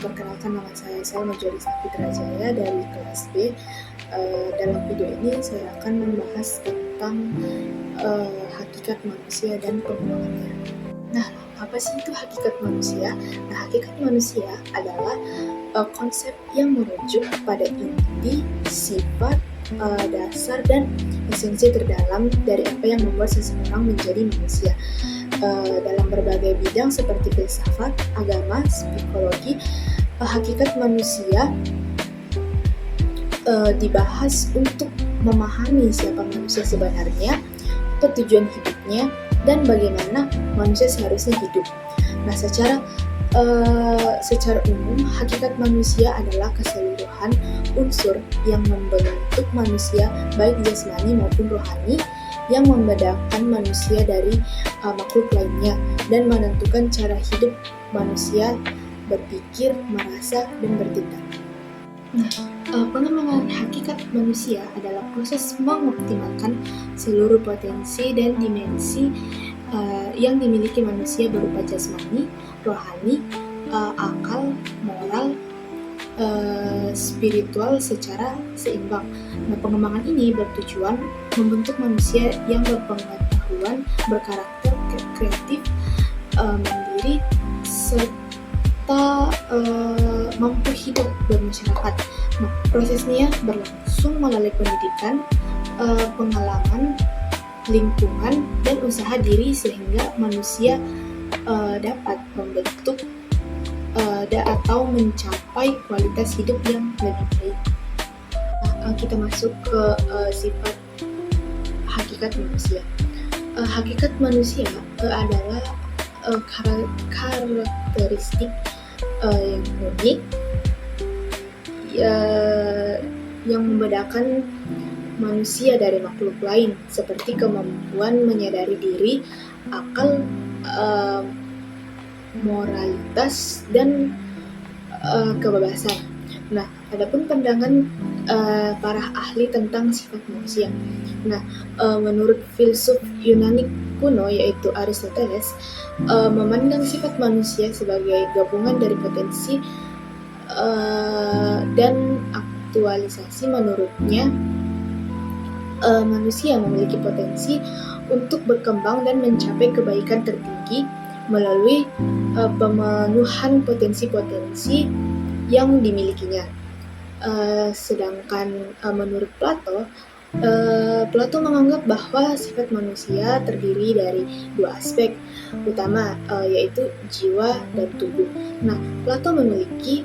Perkenalkan nama saya Majoli Sapitra Jaya dari kelas B. Dalam video ini saya akan membahas tentang hakikat manusia dan pengembangannya. Nah, apa sih itu hakikat manusia? Nah, hakikat manusia adalah konsep yang merujuk pada inti, sifat, dasar, dan esensi terdalam dari apa yang membuat seseorang menjadi manusia. Dalam berbagai bidang seperti filsafat, agama, psikologi, hakikat manusia dibahas untuk memahami siapa manusia sebenarnya, apa tujuan hidupnya, dan bagaimana manusia seharusnya hidup. Nah, secara umum, hakikat manusia adalah keseluruhan unsur yang membentuk manusia, baik jasmani maupun rohani, yang membedakan manusia dari makhluk lainnya dan menentukan cara hidup manusia berpikir, merasa, dan bertindak. Nah, pengembangan hakikat manusia adalah proses mengoptimalkan seluruh potensi dan dimensi yang dimiliki manusia berupa jasmani, rohani, akal, moral, spiritual secara seimbang. Nah, pengembangan ini bertujuan membentuk manusia yang berpengetahuan, berkarakter kreatif, mandiri, serta mampu hidup bermasyarakat. Nah, prosesnya berlangsung melalui pendidikan, pengalaman, lingkungan, dan usaha diri sehingga manusia dapat membentuk atau mencapai kualitas hidup yang lebih baik. Nah, kita masuk ke sifat hakikat manusia. Hakikat manusia adalah karakteristik yang unik yang membedakan manusia dari makhluk lain, seperti kemampuan menyadari diri, akal, moralitas, dan kebebasan. Nah, adapun pandangan para ahli tentang sifat manusia. Nah, menurut filsuf Yunani kuno yaitu Aristoteles, memandang sifat manusia sebagai gabungan dari potensi dan aktualisasi. Menurutnya, manusia memiliki potensi untuk berkembang dan mencapai kebaikan tertinggi melalui pemenuhan potensi-potensi yang dimilikinya. Sedangkan menurut Plato menganggap bahwa sifat manusia terdiri dari dua aspek utama, yaitu jiwa dan tubuh. Nah, Plato memiliki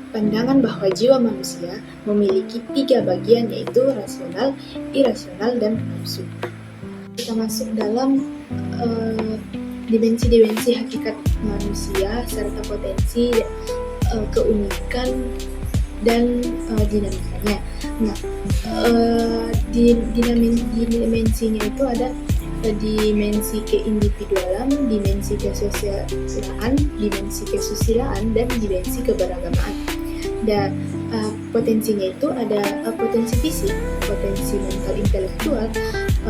pandangan bahwa jiwa manusia memiliki tiga bagian, yaitu rasional, irasional, dan nafsu. Kita masuk dalam dimensi-dimensi hakikat manusia serta potensi, keunikan, dan dinamikanya. Nah, dimensinya itu ada dimensi keindividualan, dimensi kesusilaan, dan dimensi keberagamaan. Dan potensinya itu ada potensi fisik, potensi mental intelektual,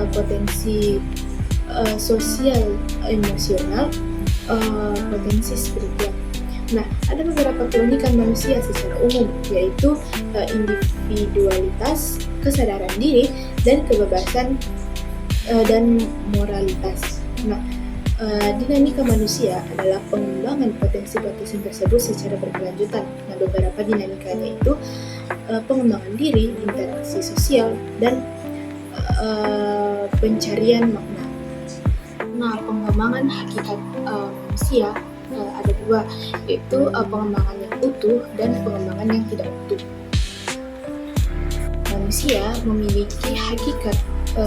potensi sosial emosional, potensi spiritual. Nah, ada beberapa keunikan manusia secara umum, yaitu individualitas, kesadaran diri, dan kebebasan dan moralitas. Nah, dinamika manusia adalah pengembangan potensi-potensi tersebut secara berkelanjutan. Nah, beberapa dinamikanya itu pengembangan diri, interaksi sosial, dan pencarian makna. Nah, pengembangan hakikat manusia ada dua, yaitu pengembangan yang utuh dan pengembangan yang tidak utuh. Manusia memiliki hakikat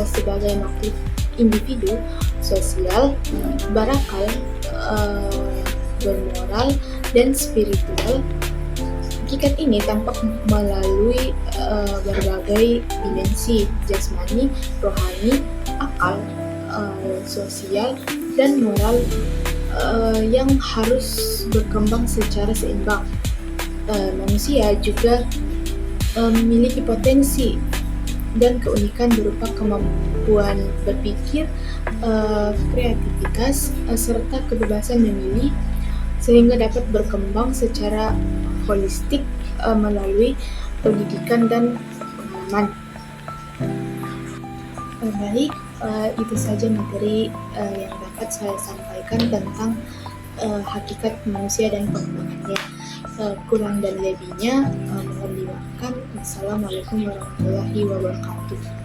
sebagai makhluk individu, sosial, berakal, bermoral, dan spiritual. Hakikat ini tampak melalui berbagai dimensi: jasmani, rohani, akal, sosial, dan moral yang harus berkembang secara seimbang. Manusia juga memiliki potensi dan keunikan berupa kemampuan berpikir, kreativitas, serta kebebasan memilih, sehingga dapat berkembang secara holistik melalui pendidikan dan pengalaman. Baik, itu saja materi yang dapat saya sampaikan tentang hakikat manusia dan pengembangannya. Kurang dan lebihnya mohon dimaafkan. Wassalamualaikum warahmatullahi wabarakatuh.